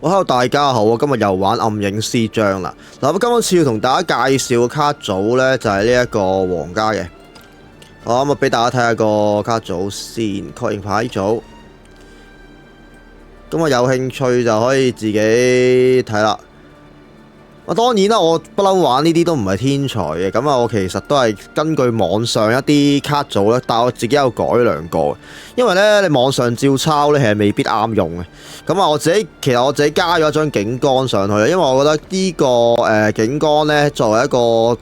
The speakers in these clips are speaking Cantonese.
Hello 大家好啊！今日又玩暗影師章啦。嗱，咁今次要同大家介紹嘅卡組呢，就係呢一個皇家嘅。好，咁啊俾大家睇下個卡組先，確認牌組。咁啊有興趣就可以自己睇啦。當然啦，我不嬲玩呢啲都唔係天才嘅，咁啊我其實都係根據網上一啲卡組咧，但係我自己有改良過，因為咧你網上照抄咧係未必啱用嘅。咁啊，其實我自己加咗一張警杆上去，因為我覺得呢個警杆咧作為一個騷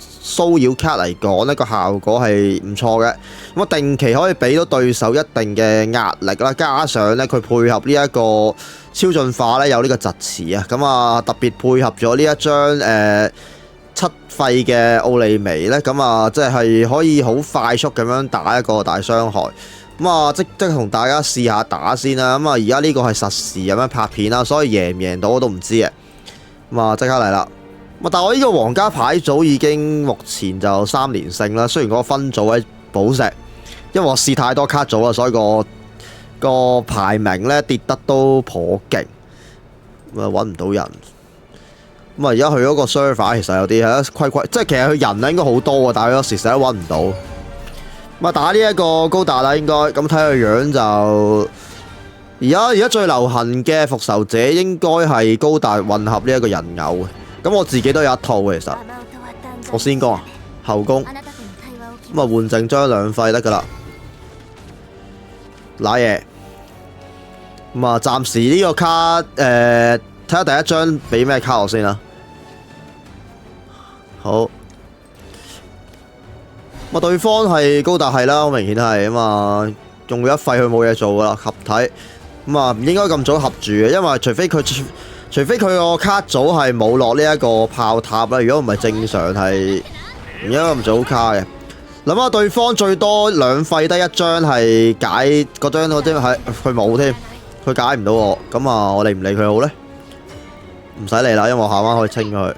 擾卡嚟講呢個效果係唔錯嘅。咁啊定期可以俾到對手一定嘅壓力啦，加上咧佢配合呢一個超進化咧有呢個疾詞啊，咁啊特別配合咗呢一張七費嘅奧利薇咧，咁啊即係可以好快速咁樣打一個大傷害。咁啊即同大家試下打先啦。咁啊而家呢個係實時咁樣拍片啦，所以贏唔贏到我都唔知嘅。咁啊即刻嚟啦。但係我呢個皇家牌組已經目前就3連勝啦。雖然嗰個分組喺寶石，因為我試太多卡組啦，所以個排名咧跌得都頗勁，咁啊揾唔到人。咁啊而家去嗰個 server 其實有啲係虧，即係其實佢人咧應該好多啊，但係有時成日都揾唔到。咁啊打呢一個高達啦，應該咁睇個樣就而家最流行嘅復仇者應該係高達混合呢一個人偶嘅。咁我自己都有一套其實。我先攻啊，後攻。咁啊換剩張2費得㗎啦。瀨嘢。咁啊，暫時呢個卡睇下第一張俾咩卡我先啦。好。咁啊，對方係高達係啦，好明顯係咁啊，用咗1費佢冇嘢做噶啦，合體。咁啊，唔應該咁早合住嘅，因為除非佢個卡組係冇落呢一個炮塔啦，如果唔係正常係唔應該咁早卡嘅。諗下對方最多2費得一張係解嗰張嗰啲係佢冇添。佢解唔到我，咁啊，我理唔理佢好呢？唔使理啦，因為我下彎可以清佢。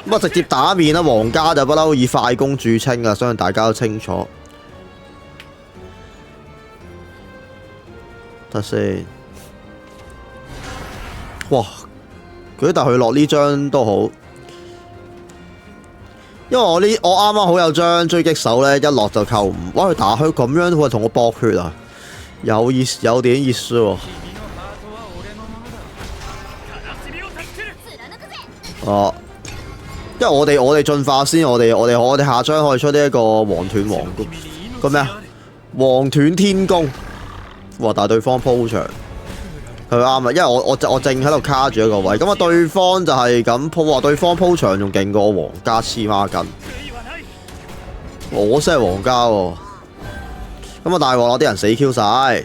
咁啊，直接打面啦！皇家就不嬲以快攻著稱啊，相信大家都清楚。睇先，哇！佢但佢落呢張都好，因為我啱啱好有張追擊手呢，一落就扣5。哇！佢打佢咁樣會同我搏血啊！有點意思喎。哦，因為我哋進化先，我哋下張可以出呢一個黃斷皇宮個咩啊？黃斷天宮。哇！但係對方鋪場，佢啱啊，因為我正喺度卡住一個位，咁啊對方就係咁鋪，話對方鋪場仲勁過我皇家黐孖筋。我先係皇家喎。咁啊大鑊啦！啲人死 Q 晒，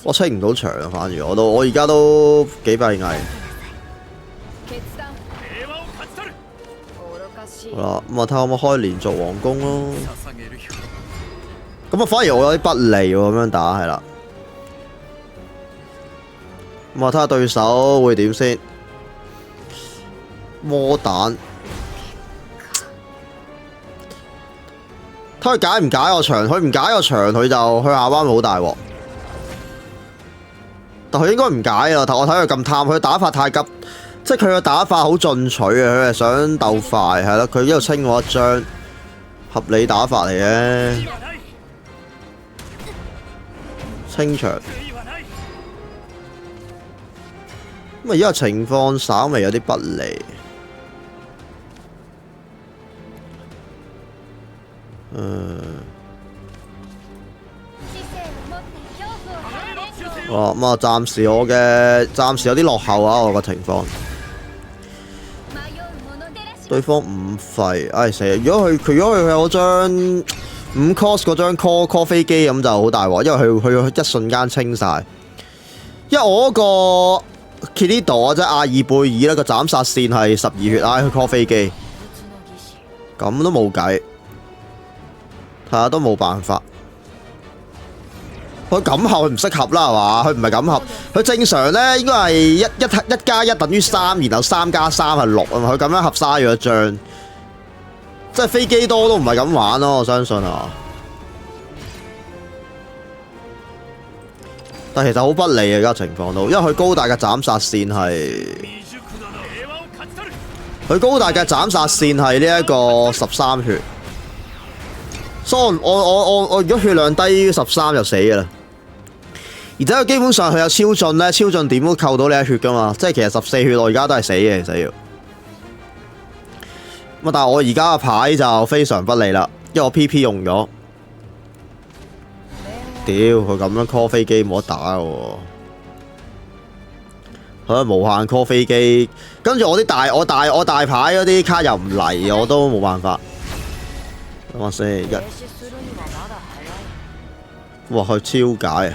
我清唔到場啊！反而我而家都幾閉翳。好啦，咁啊睇下可唔可以開連續皇宮咯。咁啊反而我有啲不利喎，咁樣打係啦。咁啊睇下對手會點先。魔彈。睇佢解唔解我場，佢唔解我場，佢就去下彎好大鑊。但佢應該唔解啦，我睇佢咁貪，佢打法太急，即係佢個打法好進取啊！佢係想鬥快，係咯，佢一路清我一張，合理打法嚟嘅。清場。咁啊，而家情況稍微有啲不利。咁啊，暫時有啲落後啊，我個情況。對方5費，唉死！如果佢有張5 cost 嗰張 call 飛機咁就好大鑊，因為佢一瞬間清晒。因為我嗰個 Kirido 啊，即係阿爾貝爾咧個斬殺線係12血，佢 call 飛機，咁都冇計。係啊，都冇辦法。佢咁合佢唔適合啦，係嘛？佢唔係咁合，佢正常咧應該係1加1等於3，然後3加3係6啊嘛。佢咁樣合嘥咗一張，即係飛機多都唔係咁玩咯，我相信啊。但其實好不利啊！而家情況都，因為佢高達嘅斬殺線係，佢高達嘅斬殺線係呢一個13血，所以我如果血量低於13就死㗎啦。而且佢基本上佢有超進咧，超進點都扣到你一血㗎嘛，即係其實14血我而家都係死嘅，其實要。咁但係我而家嘅牌就非常不利啦，因為我 PP 用咗。屌，佢咁樣 call 飛機冇得打嘅喎，佢無限 call 飛機，跟住我大牌嗰啲卡又唔嚟，我都冇辦法。等我先一，哇佢超解啊！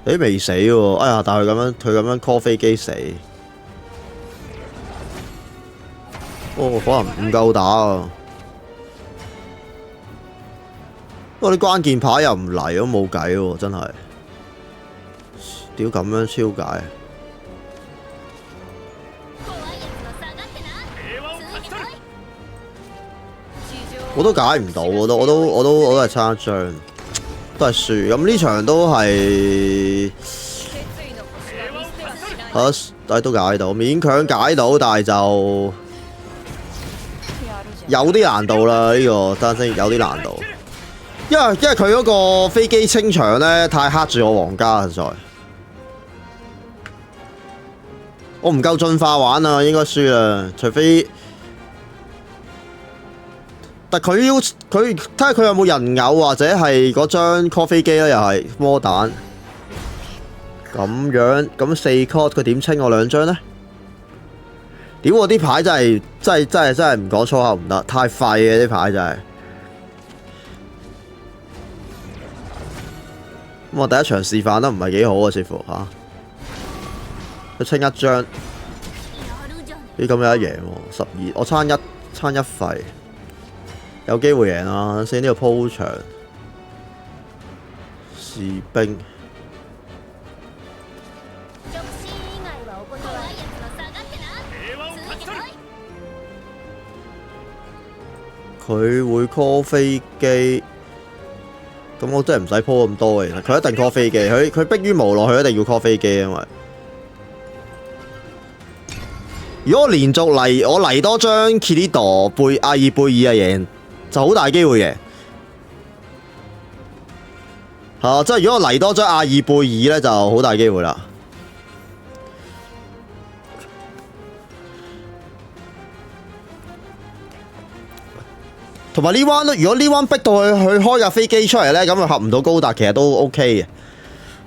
誒未死喎，哎呀！但係佢咁樣 call 飛機死，哦可能唔夠打啊！不過啲關鍵牌又唔嚟，都冇計喎，真係。屌咁樣超解，我都解唔到，我都係差一張，都係輸。咁呢場都係，都解到，勉強解到，但係就有啲難度啦。呢個單聲有啲難度。因為佢嗰個飛機清場咧太黑住我皇家實在，我唔夠進化玩啊，應該輸啦。除非，但佢睇下佢有冇人偶或者係嗰張 call 飛機咧，又係魔彈咁樣，咁4 call 佢點清我2張咧？屌我啲牌真係唔講粗口唔得，太廢嘅啲牌真係。咁我第一場示範得唔係幾好啊，似乎嚇。佢清一張，咦咁有得贏喎，12，我差一費，有機會贏啊！先呢個鋪場，士兵，佢會 call 飛機。咁我真係唔使鋪咁多嘅，其實佢一定 call 飛機，佢迫於無奈，佢一定要 call 飛機，因為如果我連續嚟，我嚟多張 Kirito 貝阿爾貝爾啊贏，就好大機會贏。係即係如果我嚟多張阿爾貝爾咧，就好大機會啦。同埋呢彎如果呢彎逼到佢開架飛機出嚟咧，咁佢合唔到高達，其實都 OK 嘅。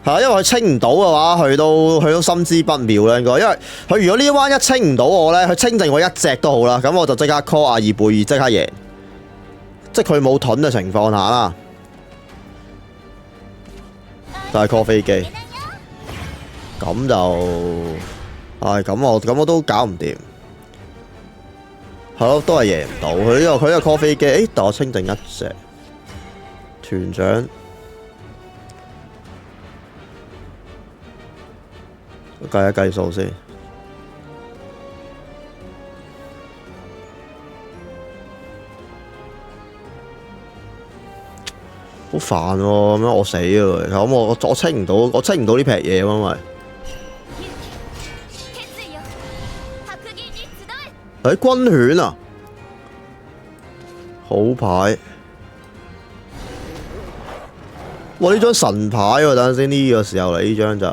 係因為佢清唔到嘅話，佢都心知不妙啦，應該。因為佢如果呢彎一清唔到我咧，佢清剩我一隻都好啦，咁我就即刻 call 阿爾貝爾，即刻贏。即係佢冇盾嘅情況下啦，就係 call 飛機。咁就係咁我都搞唔掂。係咯，都係贏唔到。佢呢個 call 飛機，但我清剩一隻團長，計一計數先。好煩喎，咁樣我死喎。咁我清唔到，呢劈嘢，因為軍犬啊，好牌！哇！呢張神牌喎，等陣先，呢個時候嚟呢張就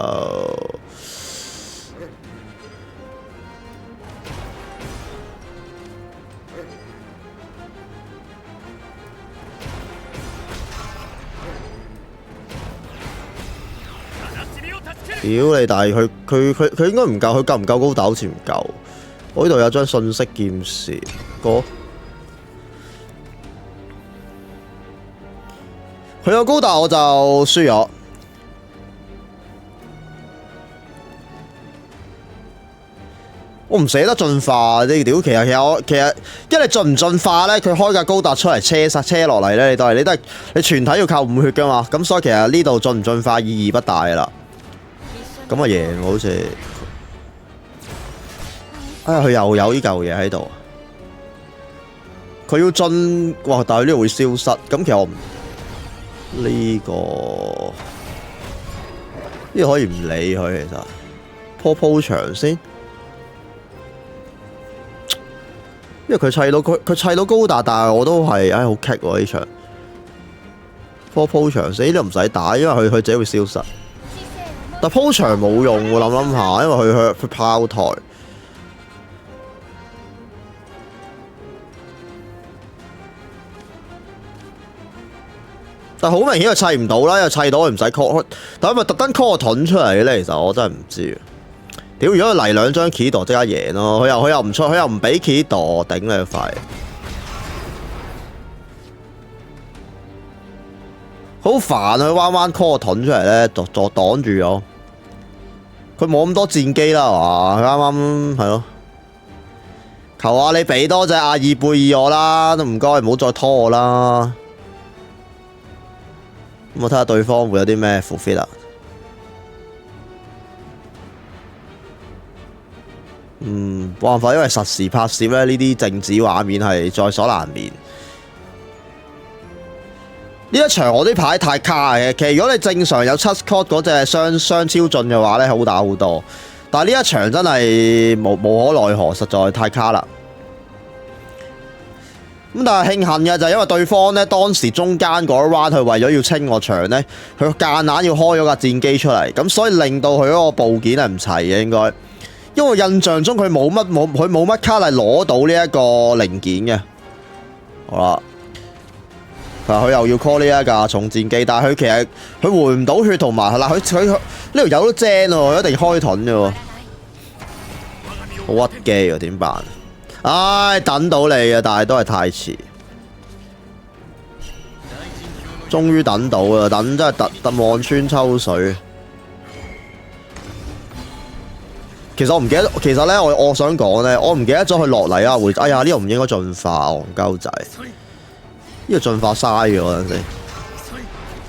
屌你！但係佢應該唔夠，佢夠唔夠高達？好似唔夠。我呢度有張信息劍士，佢有高達我就輸咗。我唔捨得進化呢屌，其實一你進唔進化咧，佢開架高達出嚟車落嚟咧，你全體要靠5血噶嘛，咁所以其實呢度進唔進化意義不大啦。咁啊贏好似。佢又有呢嚿嘢喺度，佢要進，哇！但係呢度會消失，咁其實我唔呢個呢個可以唔理佢其實，鋪場先，因為佢砌到高達，但係我都係好棘喎呢場。鋪場先，呢啲唔使打，因為佢自己會消失。但鋪場冇用喎，諗下，因為佢炮台。但好明顯佢砌唔到啦，因為砌到佢唔使 call， 但係咪特登 call 個盾出嚟嘅咧？其實我真係唔知。屌，如果佢嚟2張 key 度即刻贏咯，佢又唔出，佢又唔俾 key 度，頂你個肺！好煩佢彎彎 call 個盾出嚟咧，就擋住咗。佢冇咁多戰機啦，係嘛？佢啱啱係咯。求下你俾多隻阿爾貝爾我啦，都唔該，唔好再拖我啦。咁我睇下對方會有啲咩 fulfill 啦。冇辦法，因為實時拍攝咧，呢啲靜止畫面係在所難免。呢一場我啲牌太卡嘅，其實如果你正常有7 cut 嗰隻雙超進嘅話咧，好打好多。但係呢一場真係無可奈何，實在太卡啦。咁但係慶幸嘅就係因為對方咧當時中間嗰 round 佢為咗要清我場咧，佢夾硬要開咗架戰機出嚟，咁所以令到佢嗰個部件係唔齊嘅應該。因為印象中佢冇乜卡係攞到呢一個零件嘅。好啦。佢又要 call 呢一架重戰機，但係佢其實佢回唔到血同埋嗱，佢呢條友都正喎，一定開盾嘅喎，好屈機喎，點辦？唉，等到你啊，但係都係太遲，終於等到啦，等真係特望穿秋水。其實我唔記得，其實咧我想講咧，我唔記得咗佢落嚟啊！哎呀，呢度唔應該進化，戇鳩仔。呢個進化嘥嘅嗰陣時，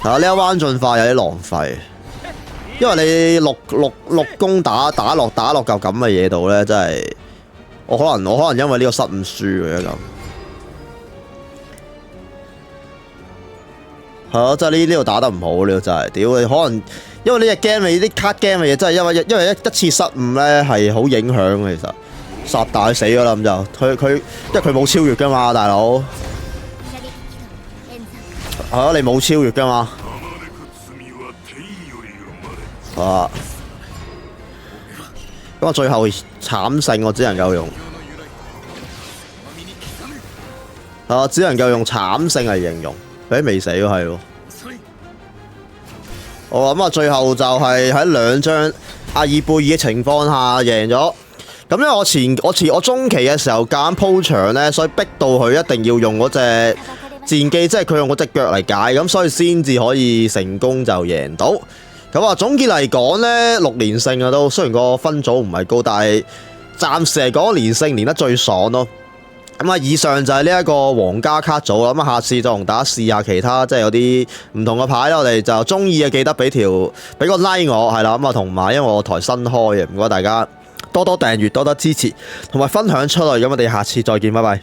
係啊，呢一彎進化有啲浪費，因為你六攻打落嚿咁嘅嘢度咧，真係我可能因為呢個失誤輸嘅咁，係咯，即係呢度打得唔好，呢個真係屌你，可能因為呢隻 game 你啲 card game 嘅嘢真係因為一次失誤咧係好影響嘅，其實殺大死咗啦咁就佢因為佢冇超越噶嘛，大佬。係啊，你冇超越噶嘛？啊！咁我最後慘勝，我只能夠用只能夠用慘勝嚟形容。未死喎，係喎。我諗最後就係喺2張阿爾貝爾嘅情況下贏咗。咁因為我中期嘅時候夾硬鋪場咧，所以逼到佢一定要用嗰隻戰機，即係佢用嗰隻腳嚟解，咁所以先至可以成功就贏到。咁啊，總結嚟講呢，6連勝啊都，雖然個分組唔係高，但係暫時嚟講連勝連得最爽咯。咁啊，以上就係呢一個皇家卡組啦。咁啊，下次就同大家試下其他，即係有啲唔同嘅牌啦。我哋就中意嘅記得俾個 like 我，係啦。咁啊，同埋因為我台新開嘅，唔該大家多多訂閱，多多支持，同埋分享出去。咁我哋下次再見，拜拜。